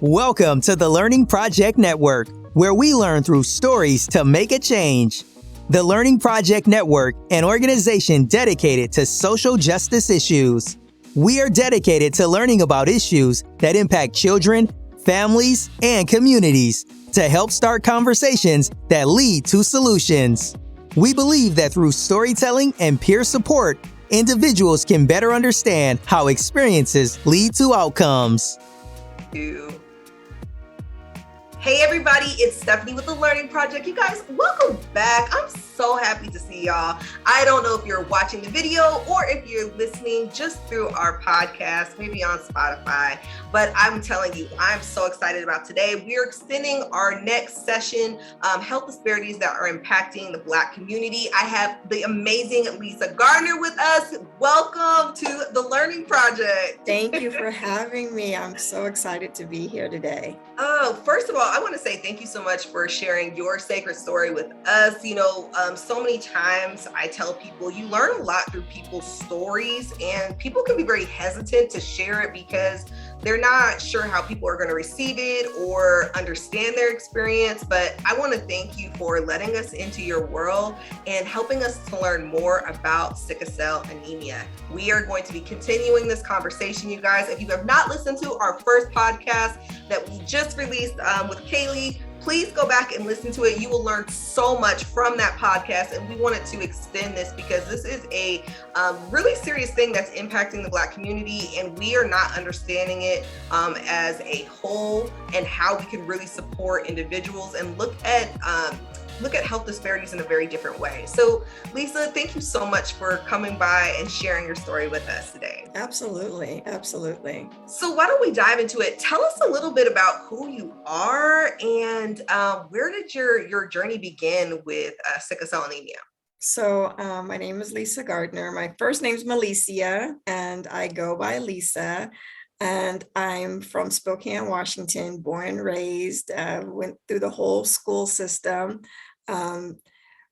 Welcome to the Learning Project Network, where we learn through stories to make a change. The Learning Project Network, an organization dedicated to social justice issues. We are dedicated to learning about issues that impact children, families, and communities to help start conversations that lead to solutions. We believe that through storytelling and peer support, individuals can better understand how experiences lead to outcomes. Hey everybody, it's Stephanie with the Learning Project. You guys, welcome back. I'm so happy to see y'all. I don't know if you're watching the video or if you're listening just through our podcast, maybe on Spotify, but I'm telling you, I'm so excited about today. We're extending our next session, health disparities that are impacting the Black community. I have the amazing Lisa Gardner with us. Welcome to the Learning Project. Thank you for having me. I'm so excited to be here today. Oh, first of all, I want to say thank you so much for sharing your sacred story with us. You know, so many times I tell people you learn a lot through people's stories, and people can be very hesitant to share it because they're not sure how people are going to receive it or understand their experience. But I want to thank you for letting us into your world and helping us to learn more about sickle cell anemia. We are going to be continuing this conversation, you guys. If you have not listened to our first podcast that we just released with Kaylee, please go back and listen to it. You will learn so much from that podcast, and we wanted to extend this because this is a really serious thing that's impacting the Black community, and we are not understanding it as a whole and how we can really support individuals and look at health disparities in a very different way. So Lisa, thank you so much for coming by and sharing your story with us today. Absolutely. Absolutely. So why don't we dive into it? Tell us a little bit about who you are and where did your journey begin with sickle cell anemia? So my name is Lisa Gardner. My first name is Malicia, and I go by Lisa. And I'm from Spokane, Washington, born and raised, went through the whole school system,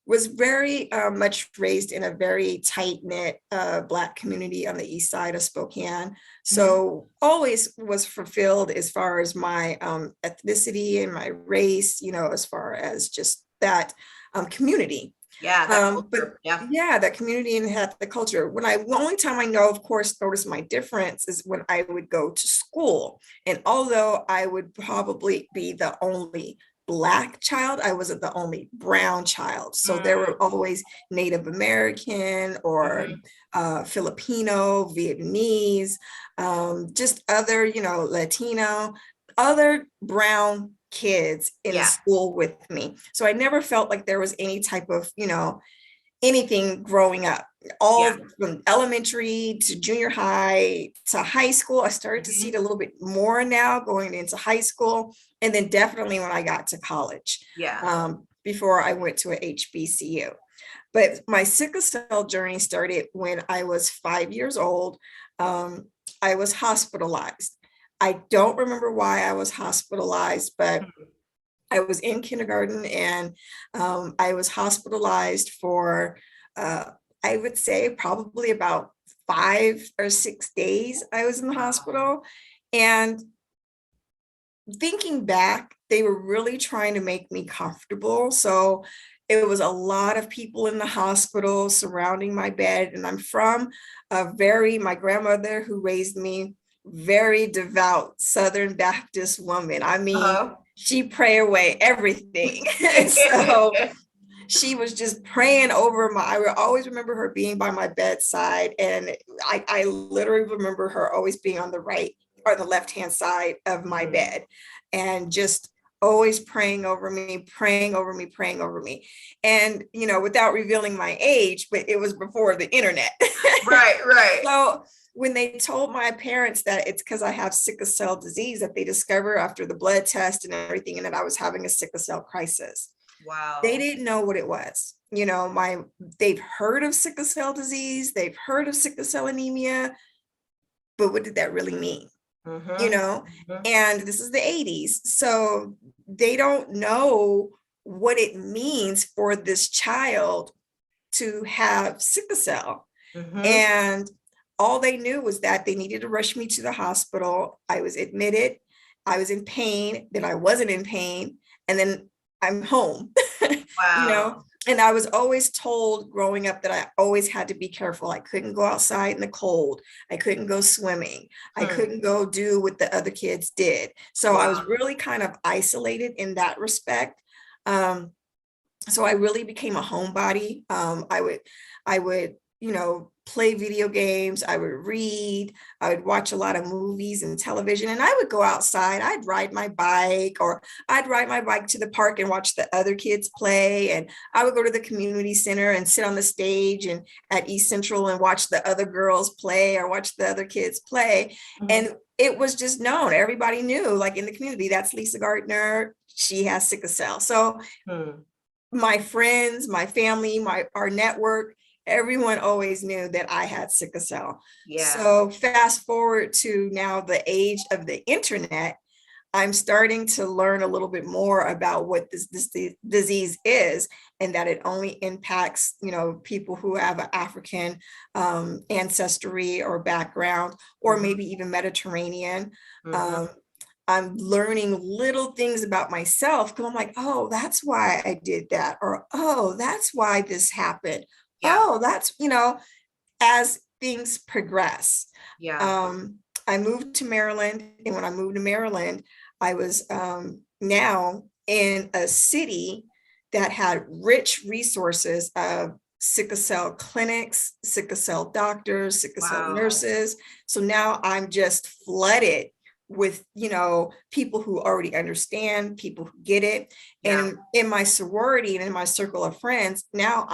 was very much raised in a very tight-knit Black community on the east side of Spokane. So always was fulfilled as far as my ethnicity and my race, you know, as far as just that community. Yeah, that community and had the culture. The only time I know, of course, notice my difference is when I would go to school. And although I would probably be the only Black child, I wasn't the only brown child. So there were always Native American or Filipino, Vietnamese, just other, Latino, other brown kids in school with me. So I never felt like there was any type of, anything growing up. All from elementary to junior high to high school. I started to see it a little bit more now going into high school. And then definitely when I got to college, before I went to a HBCU. But my sickle cell journey started when I was 5 years old. I was hospitalized. I don't remember why I was hospitalized, but I was in kindergarten and I was hospitalized for, I would say probably about 5 or 6 days I was in the hospital. And thinking back, they were really trying to make me comfortable. So it was a lot of people in the hospital surrounding my bed. And I'm from my grandmother who raised me, very devout Southern Baptist woman. I mean, she prayed away everything. So she was just praying over I will always remember her being by my bedside. And I literally remember her always being on the right or the left-hand side of my bed and just always praying over me. And, without revealing my age, but it was before the internet. Right. So when they told my parents that it's because I have sickle cell disease that they discovered after the blood test and everything, and that I was having a sickle cell crisis. Wow. They didn't know what it was. They've heard of sickle cell disease, they've heard of sickle cell anemia, but what did that really mean? And this is the 80s. So they don't know what it means for this child to have sickle cell. And all they knew was that they needed to rush me to the hospital. I was admitted I was in pain, then I wasn't in pain, and then I'm home. You know, Wow. and I was always told growing up that I always had to be careful. I couldn't go outside in the cold. I couldn't go swimming. I Hmm. couldn't go do what the other kids did. So I was Wow. really kind of isolated in that respect. Um, so I really became a homebody. I would, play video games. I would read. I would watch a lot of movies and television, and I would go outside. I'd ride my bike, or I'd ride my bike to the park and watch the other kids play. And I would go to the community center and sit on the stage and at East Central and watch the other girls play or watch the other kids play. Mhm. And it was just known. Everybody knew, like in the community, that's Lisa Gardner. She has sickle cell. So Hmm. my friends, my family, our network, everyone always knew that I had sickle cell. Yeah. So fast forward to now the age of the internet, I'm starting to learn a little bit more about what this disease is, and that it only impacts, people who have an African ancestry or background, or Mhm. maybe even Mediterranean. Mhm. Um, I'm learning little things about myself because I'm like, oh, that's why I did that, or oh, that's why this happened. Yeah. Oh, that's, as things progress. Yeah. Um, I moved to Maryland, and when I moved to Maryland, I was now in a city that had rich resources of sickle cell clinics, sickle cell doctors, sickle cell Wow. nurses. So now I'm just flooded with, people who already understand, people who get it. Yeah. And in my sorority and in my circle of friends, now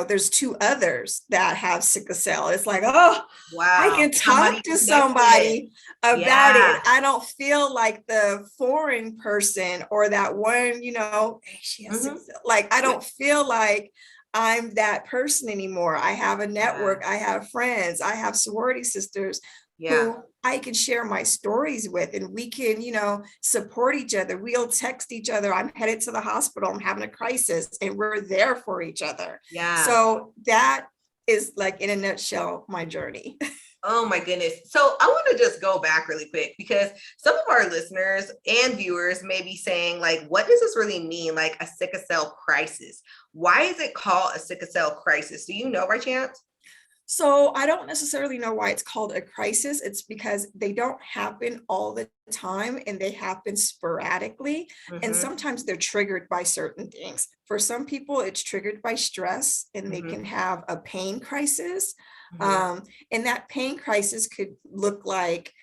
there's two others that have sickle cell. It's like, oh, I Wow. can Somebody talk to connected. somebody about Yeah. it. I don't feel like the foreign person, or that one, hey, she has sickle Hmm. cell. Like, I Yeah. don't feel like I'm that person anymore. I have a Yeah. network, I have friends, I have sorority sisters Yeah. who I can share my stories with, and we can, support each other. We'll text each other. I'm headed to the hospital. I'm having a crisis, and we're there for each other. Yeah. So that is, like, in a nutshell, my journey. Oh my goodness. So I want to just go back really quick, because some of our listeners and viewers may be saying, like, what does this really mean? Like a sickle cell crisis. Why is it called a sickle cell crisis? Do you know by chance? So I don't necessarily know why it's called a crisis. It's because they don't happen all the time, and they happen sporadically. And Mm-hmm. sometimes they're triggered by certain things. For some people, it's triggered by stress, and they Mm-hmm. can have a pain crisis. Mm-hmm. Um, and that pain crisis could look like,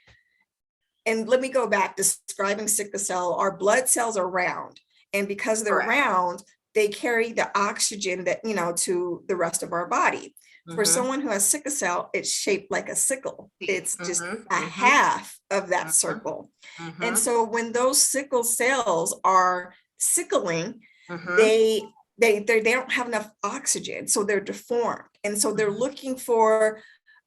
and let me go back, describing sickle cell, our blood cells are round. And because they're Correct. round, they carry the oxygen that, to the rest of our body. For Mm-hmm. someone who has sickle cell, it's shaped like a sickle. It's just Mm-hmm. a Mm-hmm. half of that Mm-hmm. circle. And Mm-hmm. so when those sickle cells are sickling, Mm-hmm. they don't have enough oxygen, so they're deformed. And so they're looking for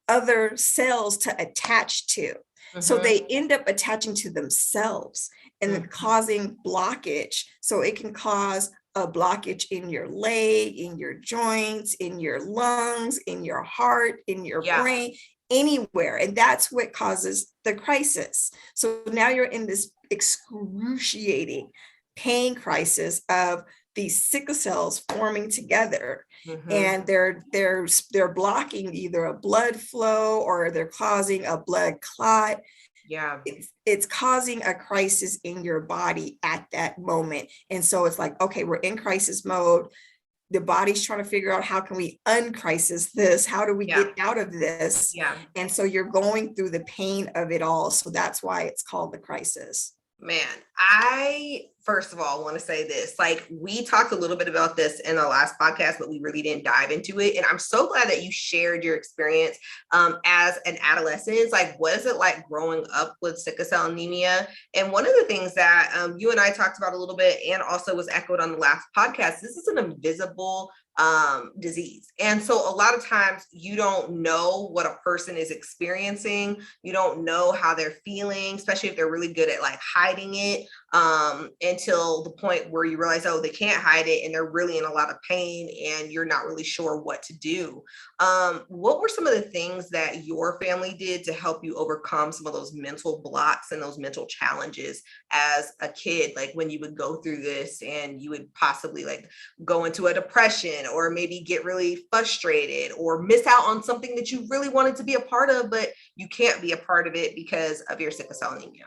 other cells to attach to. So Mm-hmm. they end up attaching to themselves and Mm-hmm. causing blockage. So it can cause a blockage in your leg, in your joints, in your lungs, in your heart, in your Yeah. brain, anywhere. And that's what causes the crisis. So now you're in this excruciating pain crisis of these sickle cells forming together, Mm-hmm. and they're blocking either a blood flow, or they're causing a blood clot. Yeah. It's causing a crisis in your body at that moment. And so it's like, okay, we're in crisis mode. The body's trying to figure out, how can we uncrisis this? How do we Yeah. get out of this? Yeah. And so you're going through the pain of it all. So that's why it's called the crisis. Man, I first of all want to say this. Like, we talked a little bit about this in the last podcast, but we really didn't dive into it. And I'm so glad that you shared your experience as an adolescent. Like, what is it like growing up with sickle cell anemia? And one of the things that you and I talked about a little bit, and also was echoed on the last podcast, this is an invisible disease. And so a lot of times you don't know what a person is experiencing. You don't know how they're feeling, especially if they're really good at like hiding it. And until the point where you realize, oh, they can't hide it and they're really in a lot of pain and you're not really sure what to do. What were some of the things that your family did to help you overcome some of those mental blocks and those mental challenges as a kid? Like when you would go through this and you would possibly like go into a depression or maybe get really frustrated or miss out on something that you really wanted to be a part of, but you can't be a part of it because of your sickle cell anemia.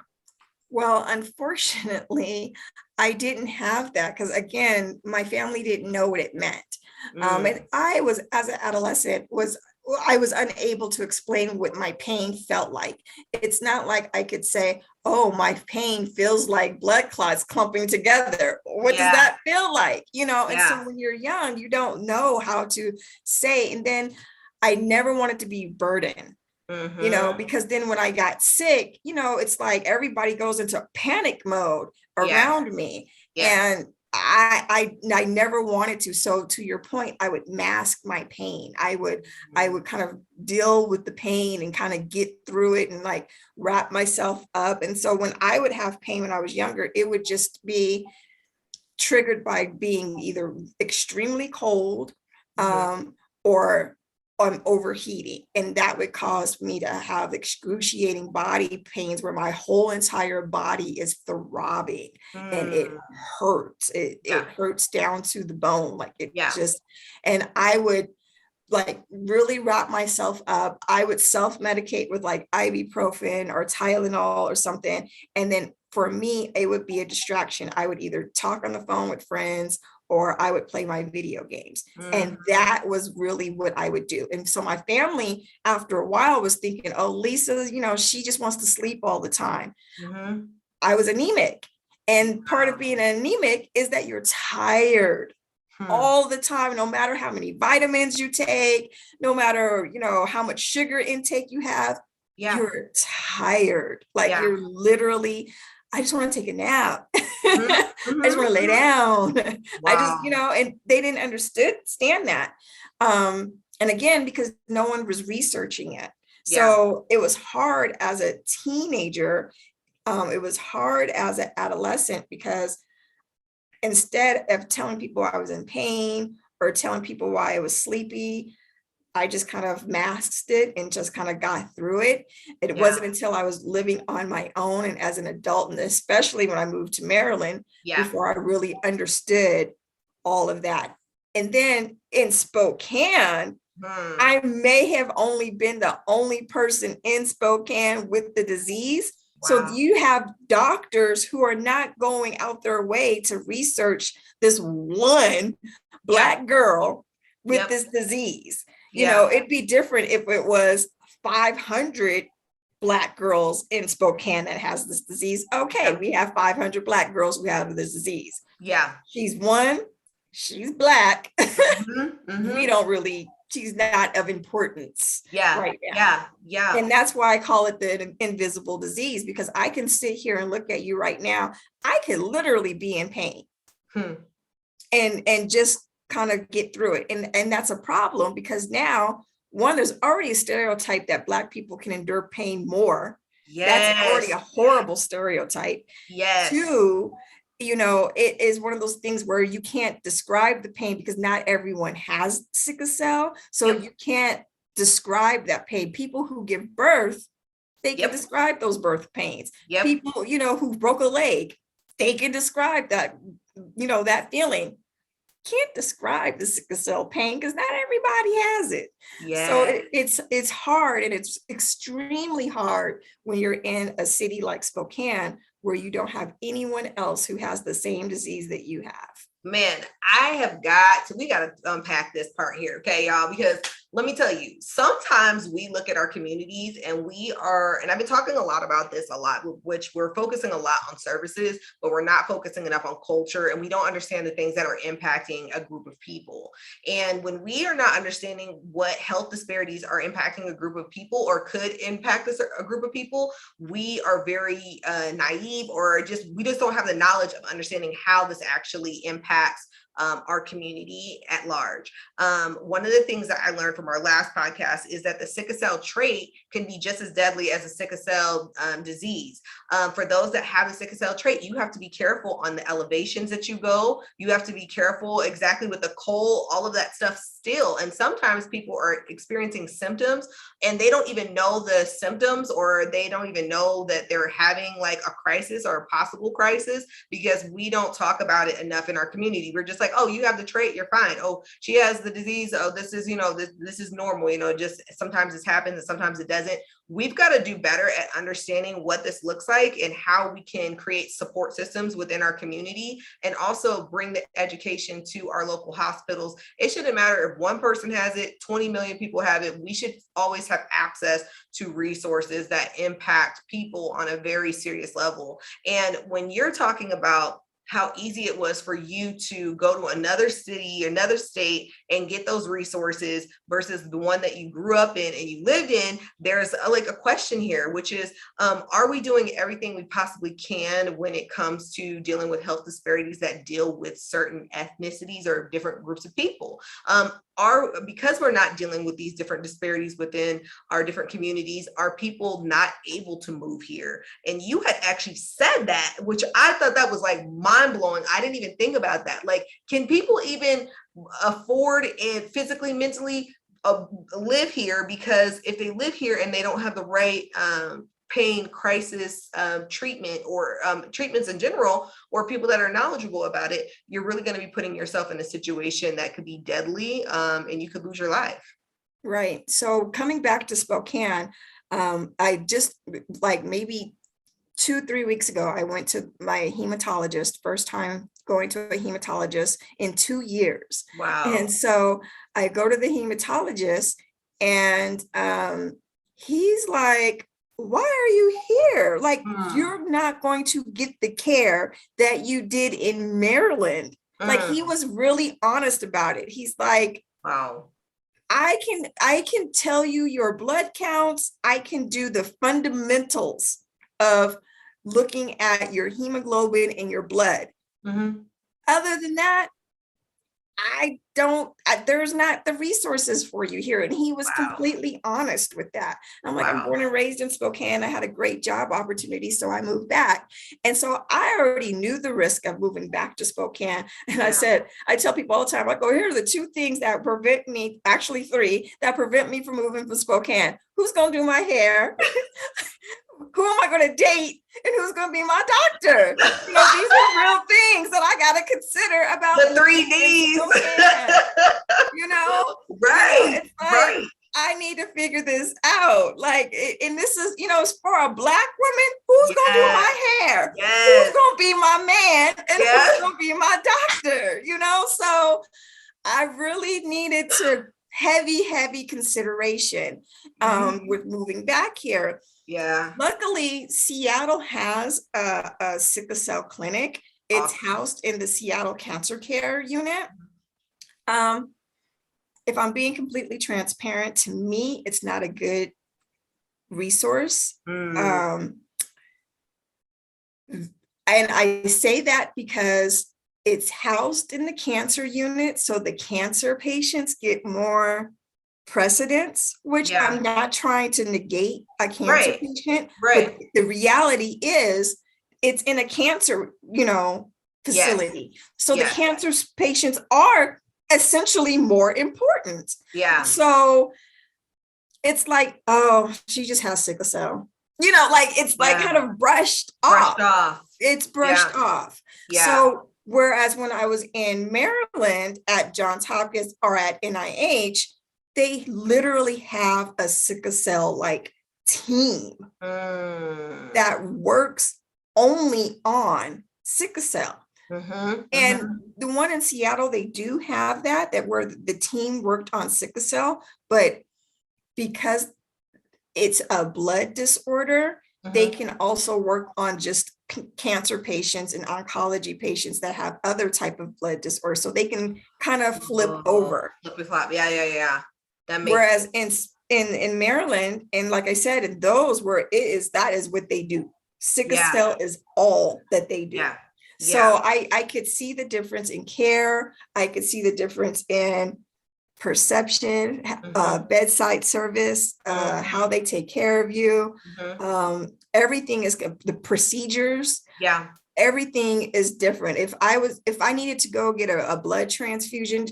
Well, unfortunately, I didn't have that because, again, my family didn't know what it meant. And I was, as an adolescent, I was unable to explain what my pain felt like. It's not like I could say, oh, my pain feels like blood clots clumping together. What does that feel like? And so when you're young, you don't know how to say. And then I never wanted to be burdened. Because then when I got sick, it's like everybody goes into panic mode around me. And I never wanted to. So to your point, I would mask my pain. I would kind of deal with the pain and kind of get through it and like wrap myself up. And so when I would have pain when I was younger, it would just be triggered by being either extremely cold or overheating, and that would cause me to have excruciating body pains where my whole entire body is throbbing and it hurts. It hurts down to the bone, like it just. And I would like really wrap myself up. I would self-medicate with like ibuprofen or Tylenol or something, and then for me it would be a distraction. I would either talk on the phone with friends or I would play my video games. And that was really what I would do. And so my family, after a while, was thinking, oh, Lisa, she just wants to sleep all the time. I was anemic. And part of being anemic is that you're tired all the time, no matter how many vitamins you take, no matter, how much sugar intake you have, you're tired. Like you're literally, I just want to take a nap. I just want to lay down. Wow. I just, and they didn't understand that. And again, because no one was researching it. So it was hard as a teenager. It was hard as an adolescent because instead of telling people I was in pain or telling people why I was sleepy, I just kind of masked it and just kind of got through it. It wasn't until I was living on my own and as an adult, and especially when I moved to Maryland, before I really understood all of that. And then in Spokane, I may have only been the only person in Spokane with the disease. Wow. So you have doctors who are not going out their way to research this one Black girl with this disease. It'd be different if it was 500 Black girls in Spokane that has this disease. Okay, we have 500 Black girls who have this disease. She's one, she's Black. We don't really, she's not of importance right now. And that's why I call it the invisible disease, because I can sit here and look at you right now. I could literally be in pain and just kind of get through it. And that's a problem because now, one, there's already a stereotype that Black people can endure pain more. That's already a horrible stereotype. Two, it is one of those things where you can't describe the pain because not everyone has sickle cell. So you can't describe that pain. People who give birth, they can describe those birth pains. People, who broke a leg, they can describe that, that feeling. Can't describe the sickle cell pain because not everybody has it. So it's hard, and it's extremely hard when you're in a city like Spokane where you don't have anyone else who has the same disease that you have. Man, we got to unpack this part here, okay, y'all, because let me tell you, sometimes we look at our communities and I've been talking a lot about this which we're focusing a lot on services, but we're not focusing enough on culture, and we don't understand the things that are impacting a group of people. And when we are not understanding what health disparities are impacting a group of people or could impact a group of people, we are very naive, or we just don't have the knowledge of understanding how this actually impacts our community at large. One of the things that I learned from our last podcast is that the sickle cell trait can be just as deadly as a sickle cell disease. For those that have the sickle cell trait, you have to be careful on the elevations that you go. You have to be careful exactly with the cold, all of that stuff still. And sometimes people are experiencing symptoms and they don't even know the symptoms, or they don't even know that they're having like a crisis or a possible crisis, because we don't talk about it enough in our community. We're just like, oh, you have the trait, you're fine. Oh, she has the disease. Oh, this is, this is normal. Just sometimes this happens and sometimes it doesn't. We've got to do better at understanding what this looks like and how we can create support systems within our community, and also bring the education to our local hospitals. It shouldn't matter if one person has it, 20 million people have it. We should always have access to resources that impact people on a very serious level. And when you're talking about how easy it was for you to go to another city, another state, and get those resources versus the one that you grew up in and you lived in, there's a question here, which is, are we doing everything we possibly can when it comes to dealing with health disparities that deal with certain ethnicities or different groups of people? Because we're not dealing with these different disparities within our different communities, are people not able to move here? And you had actually said that, which I thought that was like mind blowing. I didn't even think about that. Like, can people even afford and physically, mentally live here? Because if they live here and they don't have the right pain crisis treatment, or treatments in general, or people that are knowledgeable about it, you're really going to be putting yourself in a situation that could be deadly, and you could lose your life. Right. So coming back to Spokane, I just maybe 2-3 weeks ago, I went to my hematologist, first time going to a hematologist in 2 years. Wow. And so I go to the hematologist and he's like, why are you here? Like, you're not going to get the care that you did in Maryland. Like, he was really honest about it. He's like, wow, I can tell you your blood counts. I can do the fundamentals of looking at your hemoglobin in your blood. Other than that, there's not the resources for you here. And he was completely honest with that. I'm like, I'm born and raised in Spokane. I had a great job opportunity, so I moved back. And so I already knew the risk of moving back to Spokane. And I tell people all the time, I go, here are the 2 things that prevent me, actually 3, that prevent me from moving from Spokane. Who's going to do my hair? Who am I going to date? And who's going to be my doctor? These are real things that I got to consider about the 3 Ds. Right. Right. I need to figure this out. Like, and this is, for a Black woman, who's going to do my hair? Who's going to be my man? And who's going to be my doctor? So I really needed to heavy consideration with moving back here. Yeah. Luckily, Seattle has a sickle cell clinic. It's housed in the Seattle Cancer Care Unit. If I'm being completely transparent, to me, it's not a good resource. And I say that because it's housed in the cancer unit, so the cancer patients get more precedence, which I'm not trying to negate a cancer patient, but the reality is it's in a cancer, facility. So the cancer patients are essentially more important. Yeah. So it's like, oh, she just has sickle cell. It's like kind of brushed off. It's brushed off. Yeah. So whereas when I was in Maryland at Johns Hopkins or at NIH, they literally have a sickle cell team that works only on sickle cell. And the one in Seattle, they do have that where the team worked on sickle cell, but because it's a blood disorder, they can also work on just cancer patients and oncology patients that have other type of blood disorders. So they can kind of flip over. Yeah. Whereas in Maryland, and like I said, in those where that is what they do. Sickle cell is all that they do. Yeah. So I could see the difference in care. I could see the difference in perception, bedside service, how they take care of you. Everything is the procedures. Yeah. Everything is different. If I needed to go get a blood transfusion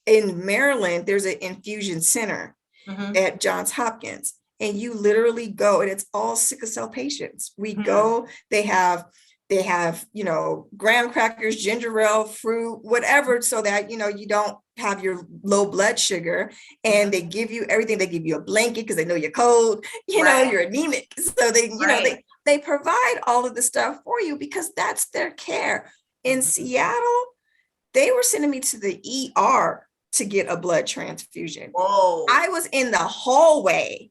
in Maryland, there's an infusion center at Johns Hopkins, and you literally go, and it's all sickle cell patients. We go, they have, graham crackers, ginger ale, fruit, whatever, so that, you don't have your low blood sugar, and they give you everything. They give you a blanket because they know you're cold, you're anemic. So they provide all of the stuff for you because that's their care. In Seattle, they were sending me to the ER to get a blood transfusion. Whoa. I was in the hallway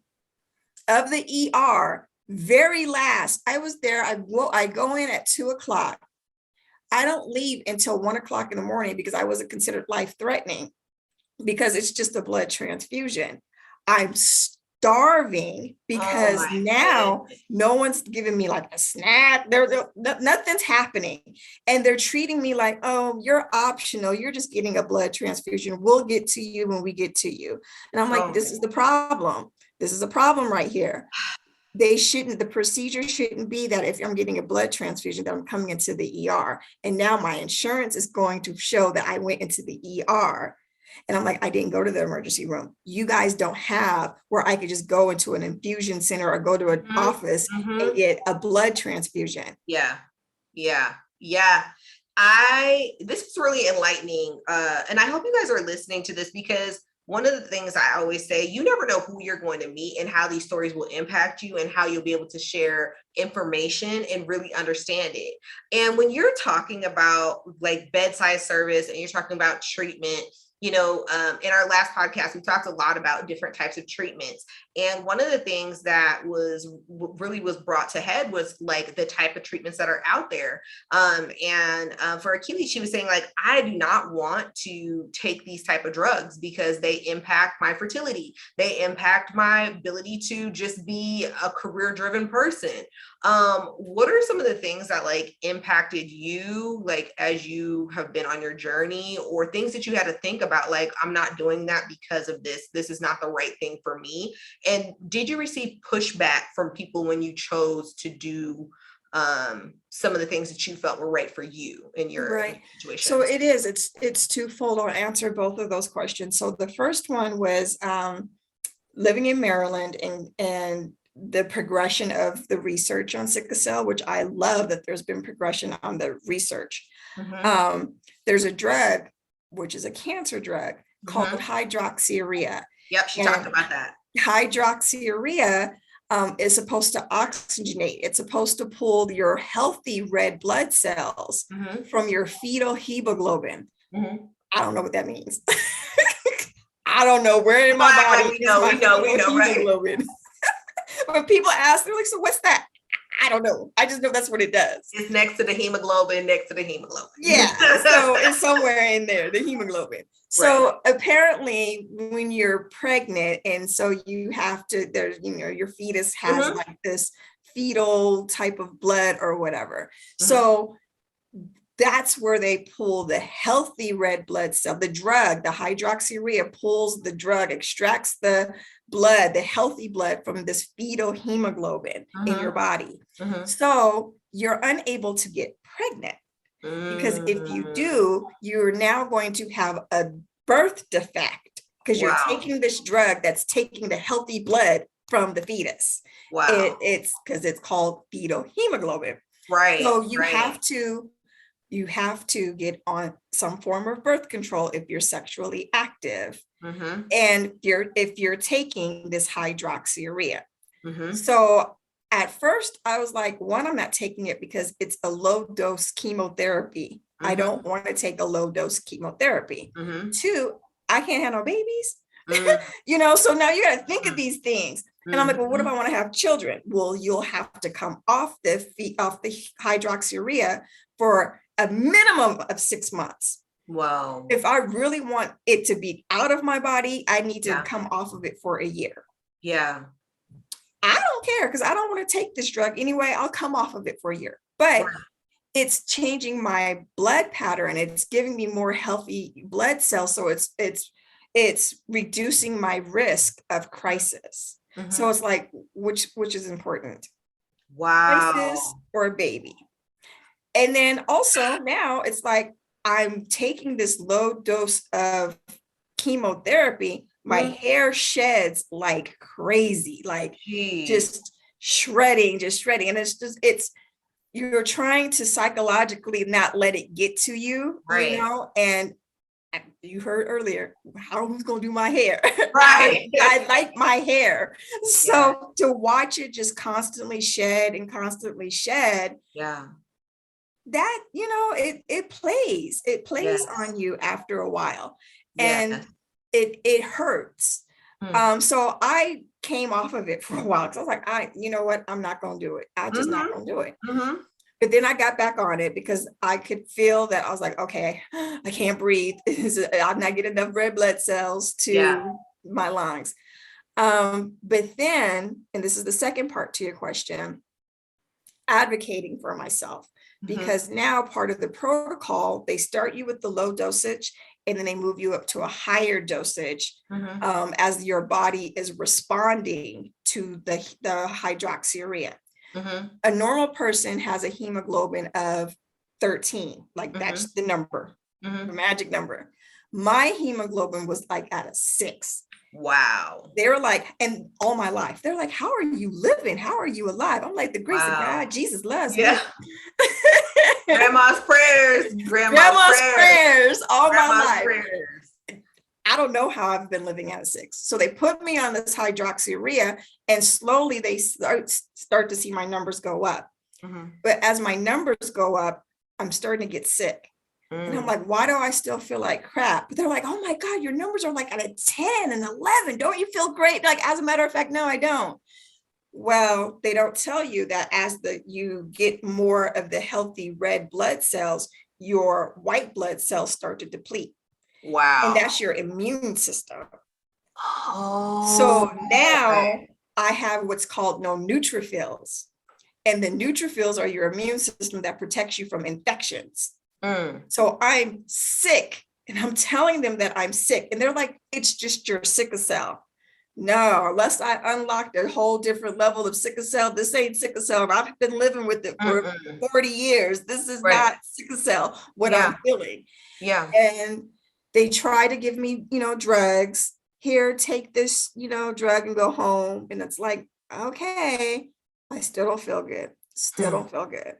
of the ER, very last. I was there. I go in at 2:00. I don't leave until 1:00 in the morning because I wasn't considered life-threatening, because it's just a blood transfusion. I'm starving because now no one's giving me like a snack. Nothing's happening. And they're treating me like, oh, you're optional. You're just getting a blood transfusion. We'll get to you when we get to you. And I'm like, this is the problem. This is a problem right here. The procedure shouldn't be that if I'm getting a blood transfusion that I'm coming into the ER. And now my insurance is going to show that I went into the ER. And I'm like, I didn't go to the emergency room. You guys don't have where I could just go into an infusion center or go to an office and get a blood transfusion. Yeah. This is really enlightening. And I hope you guys are listening to this, because one of the things I always say, you never know who you're going to meet and how these stories will impact you and how you'll be able to share information and really understand it. And when you're talking about like bedside service and you're talking about treatment, in our last podcast, we talked a lot about different types of treatments. And one of the things that was brought to head was like the type of treatments that are out there. For Achilles, she was saying like, I do not want to take these type of drugs because they impact my fertility. They impact my ability to just be a career-driven person. What are some of the things that like impacted you, like as you have been on your journey, or things that you had to think about, like, I'm not doing that because of this is not the right thing for me? And did you receive pushback from people when you chose to do some of the things that you felt were right for you in your situation? So it's twofold. I'll answer both of those questions. So the first one was living in Maryland and the progression of the research on sickle cell, which I love that there's been progression on the research. There's a drug, which is a cancer drug called hydroxyurea. Yep, she talked about that. Hydroxyurea is supposed to oxygenate. It's supposed to pull your healthy red blood cells from your fetal hemoglobin. I don't know what that means. I don't know where in my body. We know, right? When people ask, they're like, so what's that? I don't know. I just know that's what it does. It's next to the hemoglobin. Yeah. So it's somewhere in there, the hemoglobin. So apparently when you're pregnant, and so you have to, there's, your fetus has like this fetal type of blood or whatever. So that's where they pull the healthy red blood cell. The drug, the hydroxyurea, pulls the drug, extracts the blood, the healthy blood from this fetal hemoglobin in your body. So you're unable to get pregnant, because if you do, you're now going to have a birth defect, because you're taking this drug that's taking the healthy blood from the fetus. It's because it's called fetal hemoglobin. So you have to get on some form of birth control if you're sexually active, and if you're taking this hydroxyurea. So at first I was like, one, I'm not taking it because it's a low dose chemotherapy. I don't want to take a low dose chemotherapy. Two, I can't have no babies. So now you got to think of these things. And I'm like, well, what if I want to have children? Well, you'll have to come off the hydroxyurea for a minimum of 6 months. Wow. If I really want it to be out of my body, I need to come off of it for a year. Yeah. I don't care, because I don't want to take this drug anyway. I'll come off of it for a year. But it's changing my blood pattern. It's giving me more healthy blood cells. So it's reducing my risk of crisis. So it's like, which is important, crisis Wow. or a baby? And then also now it's like, I'm taking this low dose of chemotherapy, my hair sheds like crazy, like Jeez. just shredding. And it's you're trying to psychologically not let it get to you, you Right. know, and you heard earlier, how who's gonna do my hair? Right. I like my hair. Yeah. So to watch it just constantly shed and constantly shed, Yeah. that, you know, it plays Yes. on you after a while, and Yes. it hurts. Hmm. So I came off of it for a while because I was like, you know what, I'm not gonna do it. I just not Mm-hmm. gonna do it. Mm-hmm. But then I got back on it because I could feel that I was like, okay, I can't breathe. I'm not getting enough red blood cells Yeah. to my lungs. But then, and this is the second part to your question, advocating for myself, Mm-hmm. because now part of the protocol, they start you with the low dosage and then they move you up to a higher dosage Mm-hmm. as your body is responding to the hydroxyurea. Mm-hmm. A normal person has a hemoglobin of 13, like Mm-hmm. that's the number, Mm-hmm. the magic number. My hemoglobin was like at a 6. Wow. They were like, and all my life, they're like, how are you living? How are you alive? I'm like, the grace of Wow. God, Jesus loves Yeah. me. Grandma's prayers. Grandma's Grandma's prayers. prayers all my Grandma's life. prayers. I don't know how I've been living at a 6. So they put me on this hydroxyurea, and slowly they start to see my numbers go up. Mm-hmm. But as my numbers go up, I'm starting to get sick. And I'm like, why do I still feel like crap? But they're like, oh my God, your numbers are like at a 10 and 11. Don't you feel great? Like, as a matter of fact, no, I don't. Well, they don't tell you that as you get more of the healthy red blood cells, your white blood cells start to deplete. And Wow. that's your immune system. Oh, So now okay. I have what's called no neutrophils. And the neutrophils are your immune system that protects you from infections. So I'm sick and I'm telling them that I'm sick. And they're like, it's just your sickle cell. No, unless I unlocked a whole different level of sickle cell, this ain't sickle cell. And I've been living with it for Mm-mm. 40 years. This is Right. not sickle cell, what Yeah. I'm feeling. Yeah. And they try to give me, drugs. Here, take this, drug and go home. And it's like, okay, I still don't feel good. Still Hmm. don't feel good.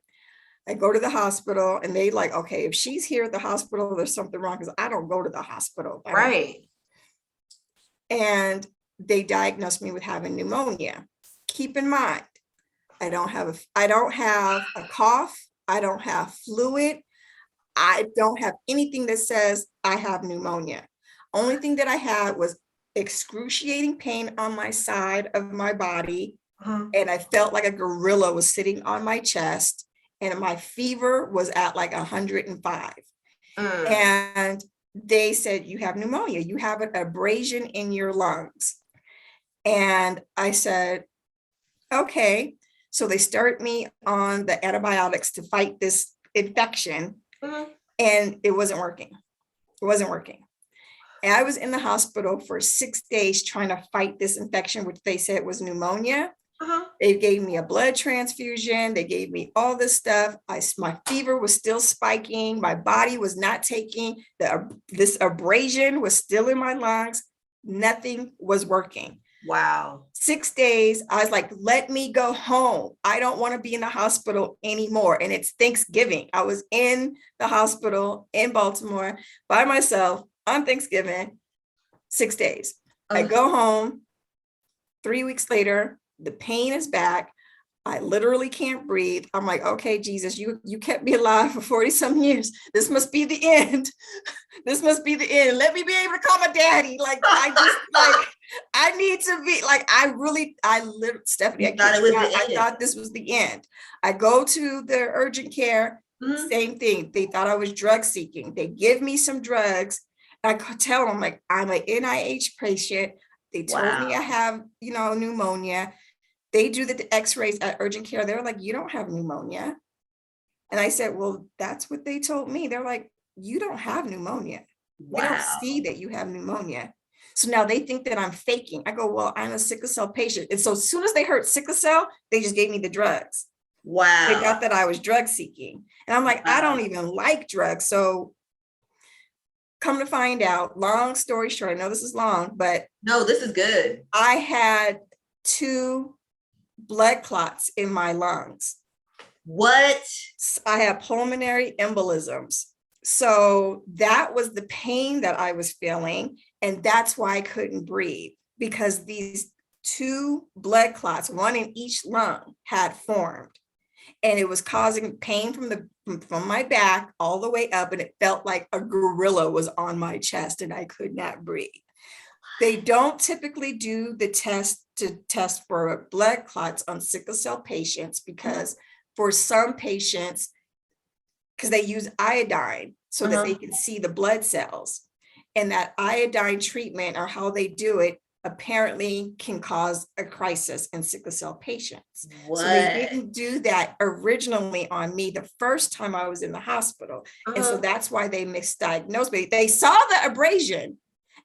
I go to the hospital and they like, okay, if she's here at the hospital, there's something wrong because I don't go to the hospital. Right. And they diagnosed me with having pneumonia. Keep in mind, I don't have a cough. I don't have fluid. I don't have anything that says I have pneumonia. Only thing that I had was excruciating pain on my side of my body. Uh-huh. And I felt like a gorilla was sitting on my chest. And my fever was at like 105. And they said, you have pneumonia. You have an abrasion in your lungs. And I said, okay. So they start me on the antibiotics to fight this infection. And it wasn't working. It wasn't working. And I was in the hospital for 6 days trying to fight this infection, which they said was pneumonia. They gave me a blood transfusion. They gave me all this stuff. My fever was still spiking. My body was not taking this abrasion was still in my lungs. Nothing was working. Wow. 6 days, I was like, let me go home. I don't want to be in the hospital anymore. And it's Thanksgiving. I was in the hospital in Baltimore by myself on Thanksgiving, 6 days. I go home. 3 weeks later, the pain is back. I literally can't breathe. I'm like, okay, Jesus, you kept me alive for 40 some years. This must be the end. This must be the end. Let me be able to call my daddy. Like, I need to be like, Stephanie, I thought this was the end. I go to the urgent care, same thing. They thought I was drug seeking. They give me some drugs. I tell them, like, I'm an NIH patient. They told me I have, pneumonia. They do the x-rays at urgent care. They're like, you don't have pneumonia. And I said, well, that's what they told me. They're like, you don't have pneumonia. We don't Wow. see that you have pneumonia. So now they think that I'm faking. I go, well, I'm a sickle cell patient. And so as soon as they heard sickle cell, they just gave me the drugs. Wow. They thought that I was drug seeking. And I'm like, I don't even like drugs. So come to find out, long story short, I know this is long, but no, this is good. I had 2 blood clots in my lungs. What? I had pulmonary embolisms. So that was the pain that I was feeling. And that's why I couldn't breathe, because these 2 blood clots, one in each lung, had formed. And it was causing pain from my back all the way up. And it felt like a gorilla was on my chest and I could not breathe. They don't typically do the test to test for blood clots on sickle cell patients, because for some patients, because they use iodine so that they can see the blood cells. And that iodine treatment, or how they do it, apparently can cause a crisis in sickle cell patients. What? So they didn't do that originally on me the first time I was in the hospital. And so that's why they misdiagnosed me. They saw the abrasion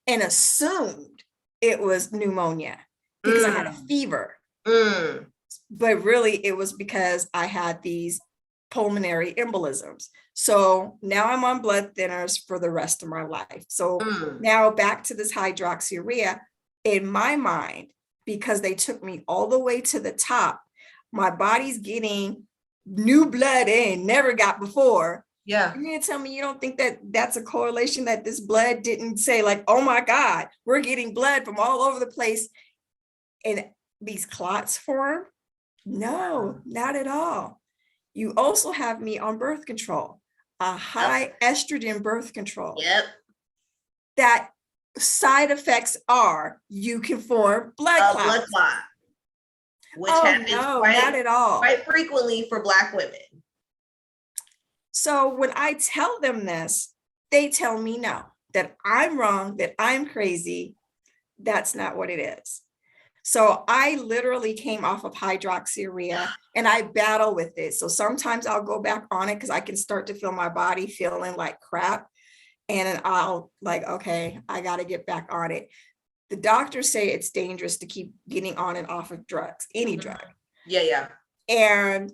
and assumed it was pneumonia because I had a fever. But really it was because I had these pulmonary embolisms. So now I'm on blood thinners for the rest of my life. So now back to this hydroxyurea. In my mind, because they took me all the way to the top, my body's getting new blood in, never got before. Yeah. You're gonna tell me you don't think that that's a correlation, that this blood didn't say like, oh my God, we're getting blood from all over the place and these clots form? No, not at all. You also have me on birth control, a high estrogen birth control. Yep. That side effects are you can form blood clots. Blood clot, which happens not at all. Quite frequently for Black women. So when I tell them this, they tell me no, that I'm wrong, that I'm crazy. That's not what it is. So I literally came off of hydroxyurea and I battle with it. So sometimes I'll go back on it because I can start to feel my body feeling like crap. And then I'll like, okay, I got to get back on it. The doctors say it's dangerous to keep getting on and off of drugs, any drug. Yeah. And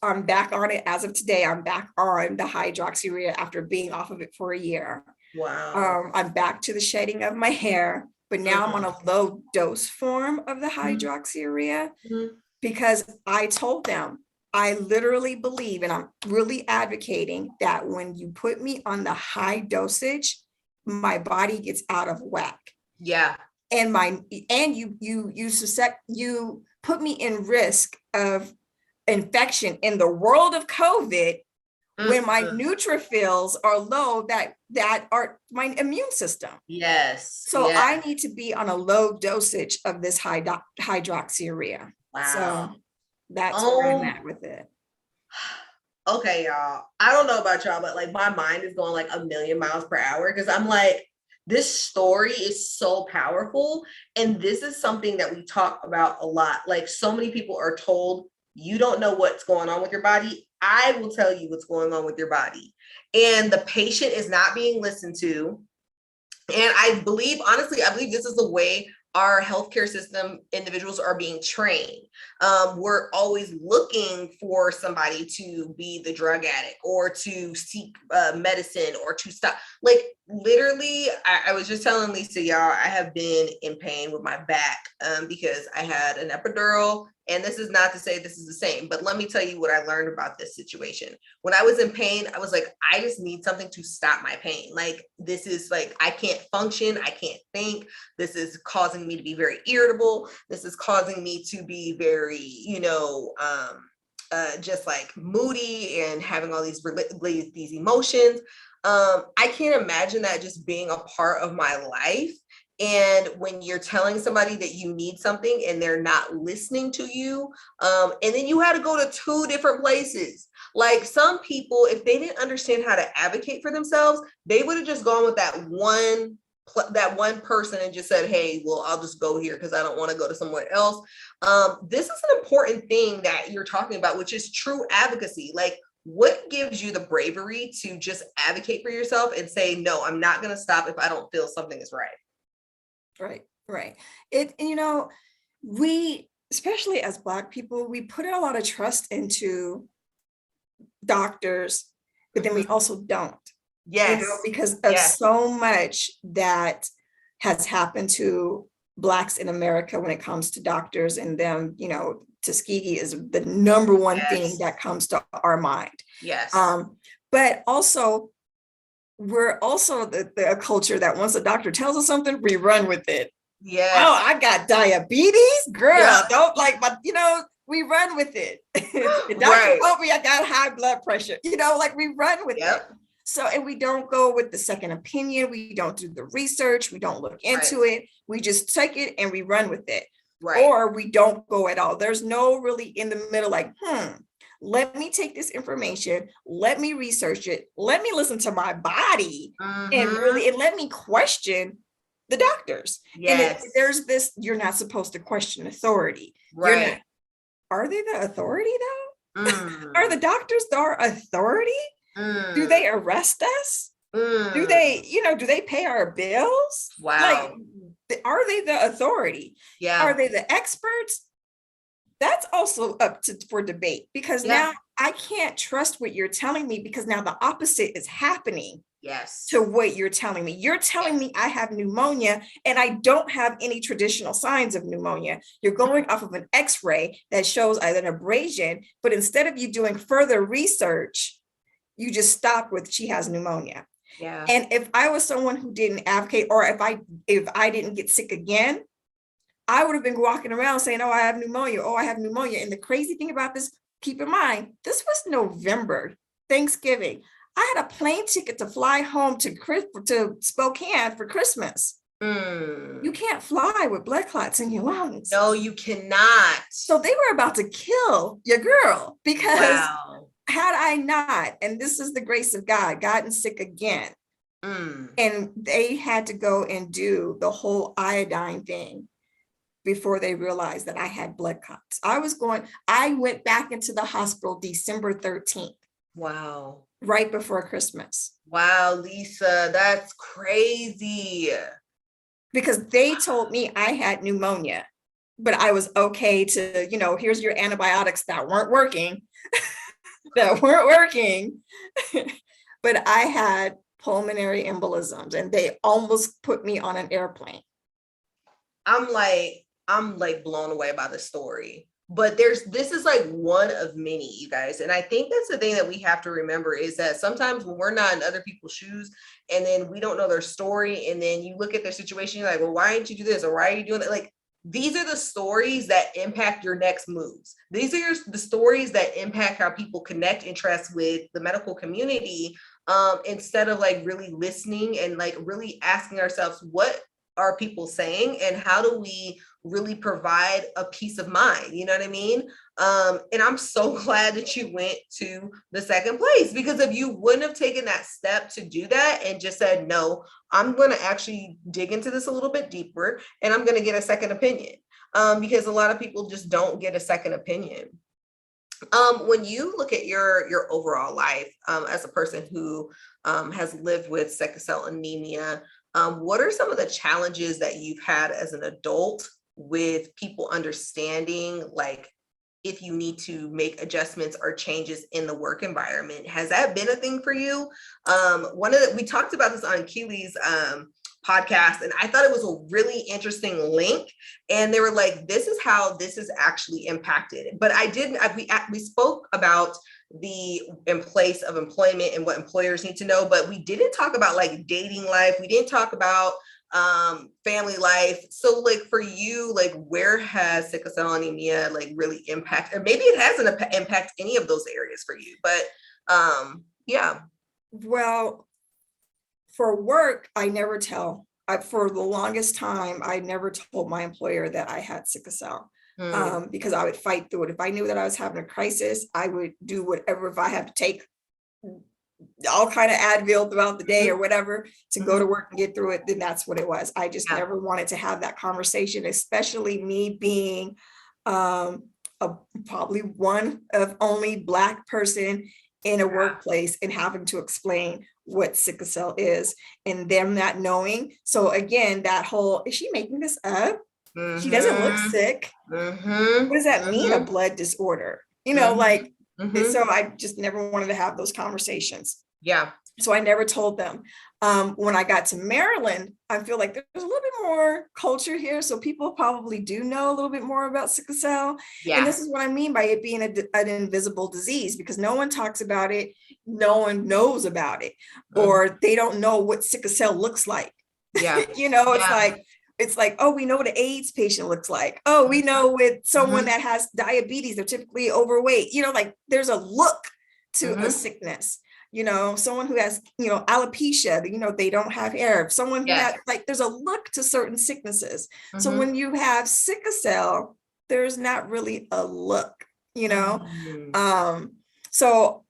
I'm back on it as of today. I'm back on the hydroxyurea after being off of it for a year. Wow. I'm back to the shedding of my hair, but now I'm on a low dose form of the hydroxyurea because I told them, I literally believe, and I'm really advocating that when you put me on the high dosage, my body gets out of whack. Yeah. And you put me in risk of infection in the world of COVID when my neutrophils are low, that are my immune system. Yes. So I need to be on a low dosage of this hydroxyurea. Wow. So that's where I'm at with it. Okay, y'all. I don't know about y'all, but like my mind is going like a million miles per hour because I'm like, this story is so powerful. And this is something that we talk about a lot. Like so many people are told, you don't know what's going on with your body. I will tell you what's going on with your body. And the patient is not being listened to. And I believe, honestly, this is the way our healthcare system individuals are being trained. We're always looking for somebody to be the drug addict or to seek medicine or to stop. Like literally, I was just telling Lisa, y'all, I have been in pain with my back because I had an epidural. And this is not to say this is the same, but let me tell you what I learned about this situation. When I was in pain, I was like, I just need something to stop my pain. Like, this is like, I can't function. I can't think. This is causing me to be very irritable. This is causing me to be very, just like moody and having all these emotions. I can't imagine that just being a part of my life. And when you're telling somebody that you need something and they're not listening to you, and then you had to go to 2 different places. Like some people, if they didn't understand how to advocate for themselves, they would have just gone with that one person and just said, hey, well, I'll just go here because I don't want to go to somewhere else. This is an important thing that you're talking about, which is true advocacy. Like what gives you the bravery to just advocate for yourself and say, no, I'm not going to stop if I don't feel something is right? Right. We, especially as Black people, we put a lot of trust into doctors, but then we also don't. Yes. Because of so much that has happened to Blacks in America when it comes to doctors and them, Tuskegee is the number one thing that comes to our mind. Yes. But also, we're also the culture that once a doctor tells us something, we run with it. Yes. Oh, I got diabetes, girl. Don't we run with it. The doctor told me I got high blood pressure. We run with it. So, and we don't go with the second opinion. We don't do the research. We don't look into it. We just take it and we run with it. Or we don't go at all. There's no really in the middle, like, let me take this information. Let me research it. Let me listen to my body and let me question the doctors. And there's this, you're not supposed to question authority. Right. Are they the authority though? Are the doctors our authority? Do they arrest us? Do they pay our bills? Wow. Are they the authority? Yeah. Are they the experts? That's also up for debate, because now I can't trust what you're telling me, because now the opposite is happening. Yes. To what you're telling me. You're telling me I have pneumonia and I don't have any traditional signs of pneumonia. You're going off of an X-ray that shows an abrasion, but instead of you doing further research, you just stop with she has pneumonia. Yeah. And if I was someone who didn't advocate, or if I didn't get sick again, I would have been walking around saying, oh, I have pneumonia. Oh, I have pneumonia. And the crazy thing about this, keep in mind, this was November, Thanksgiving. I had a plane ticket to fly home to Spokane for Christmas. You can't fly with blood clots in your lungs. No, you cannot. So they were about to kill your girl, because had I not, and this is the grace of God, gotten sick again, and they had to go and do the whole iodine thing before they realized that I had blood clots. I went back into the hospital December 13th. Wow. Right before Christmas. Wow, Lisa, that's crazy. Because they told me I had pneumonia, but I was okay to, here's your antibiotics that weren't working, But I had pulmonary embolisms and they almost put me on an airplane. I'm like blown away by the story. But this is like one of many, you guys. And I think that's the thing that we have to remember, is that sometimes when we're not in other people's shoes and then we don't know their story, and then you look at their situation, you're like, well, why didn't you do this? Or why are you doing that? Like, these are the stories that impact your next moves. These are the stories that impact how people connect and trust with the medical community, instead of like really listening and like really asking ourselves, what are people saying and how do we really provide a peace of mind? You know what I mean? And I'm so glad that you went to the second place, because if you wouldn't have taken that step to do that and just said, no, I'm going to actually dig into this a little bit deeper and I'm going to get a second opinion, because a lot of people just don't get a second opinion. When you look at your overall life, as a person who has lived with sickle cell anemia, what are some of the challenges that you've had as an adult with people understanding, like, if you need to make adjustments or changes in the work environment? Has that been a thing for you? We talked about this on Keely's podcast, and I thought it was a really interesting link. And they were like, this is how this is actually impacted. But we spoke about the in place of employment and what employers need to know, but we didn't talk about like dating life. We didn't talk about family life. So like for you, like where has sickle cell anemia like really impacted, or maybe it hasn't impacted any of those areas for you, but yeah. Well, for work, I never tell. For the longest time, I never told my employer that I had sickle cell. Because I would fight through it. If I knew that I was having a crisis, I would do whatever. If I have to take all kind of Advil throughout the day or whatever to go to work and get through it, then that's what it was. I just never wanted to have that conversation, especially me being probably one of only Black person in a workplace and having to explain what sickle cell is and them not knowing. So again, that whole, is she making this up? She doesn't look sick. What does that mean, a blood disorder? Like, so I just never wanted to have those conversations. Yeah. So I never told them. When I got to Maryland, I feel like there's a little bit more culture here. So people probably do know a little bit more about sickle cell. Yeah. And this is what I mean by it being an invisible disease, because no one talks about it. No one knows about it, or they don't know what sickle cell looks like. Yeah. It's like, oh, we know what an AIDS patient looks like. Oh, we know with someone that has diabetes, they're typically overweight. Like there's a look to a sickness. Someone who has, alopecia, they don't have hair. Someone who has, like, there's a look to certain sicknesses. So when you have sickle cell, there's not really a look, So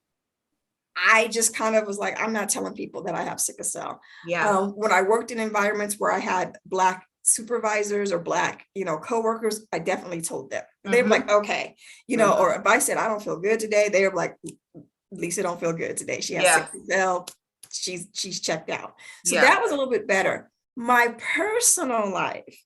I just kind of was like, I'm not telling people that I have sickle cell. Yeah. When I worked in environments where I had Black supervisors or Black, coworkers, I definitely told them. They were like, okay, or if I said, I don't feel good today, they were like, Lisa don't feel good today. She has sickle cell. She's checked out. So that was a little bit better. My personal life,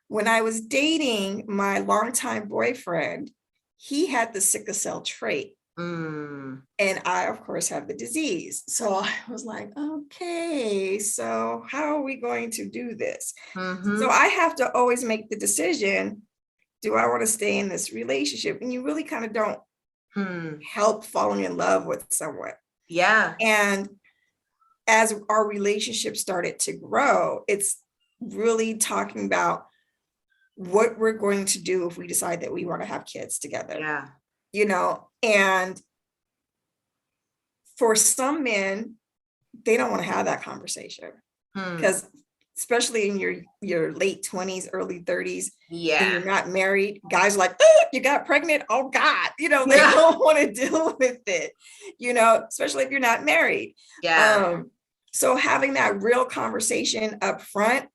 when I was dating my longtime boyfriend, he had the sickle cell trait. And I, of course, have the disease. So I was like, okay, so how are we going to do this? So I have to always make the decision, do I want to stay in this relationship? And you really kind of don't help falling in love with someone. Yeah. And as our relationship started to grow, it's really talking about what we're going to do if we decide that we want to have kids together. Yeah. And for some men, they don't want to have that conversation because especially in your late 20s, early 30s, and you're not married, guys are like, oh, you got pregnant, oh God, they don't want to deal with it, especially if you're not married. So having that real conversation up front,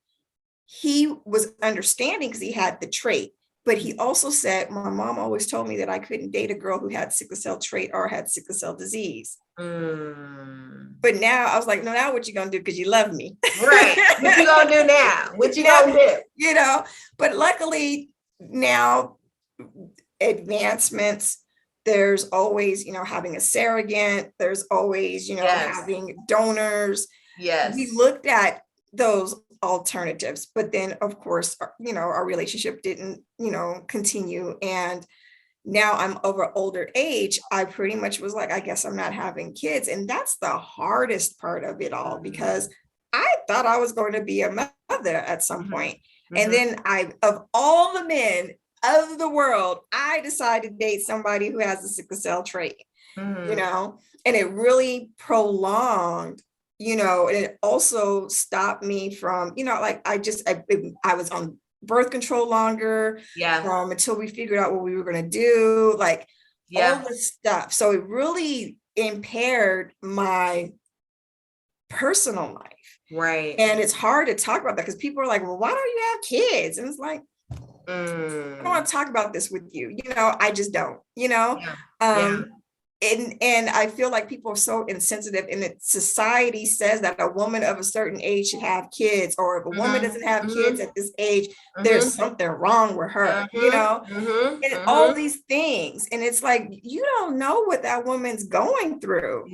he was understanding because he had the trait, but he also said, my mom always told me that I couldn't date a girl who had sickle cell trait or had sickle cell disease. But now I was like, no, now what you gonna do? Because you love me. Right. What you gonna do now? What you gonna do? But luckily now advancements, there's always, having a surrogate, there's always, having donors. Yes. We looked at those alternatives, but then of course, our relationship didn't, continue. And now I'm over older age, I pretty much was like, I guess I'm not having kids. And that's the hardest part of it all, because I thought I was going to be a mother at some point. And then of all the men of the world, I decided to date somebody who has the sickle cell trait, and it really prolonged, and it also stopped me from, I was on birth control longer, until we figured out what we were going to do, all this stuff. So it really impaired my personal life. Right. And it's hard to talk about that because people are like, well, why don't you have kids? And it's like, I don't want to talk about this with you. I just don't, And I feel like people are so insensitive, and that society says that a woman of a certain age should have kids, or if a woman doesn't have kids at this age, there's something wrong with her, and all these things. And it's like, you don't know what that woman's going through.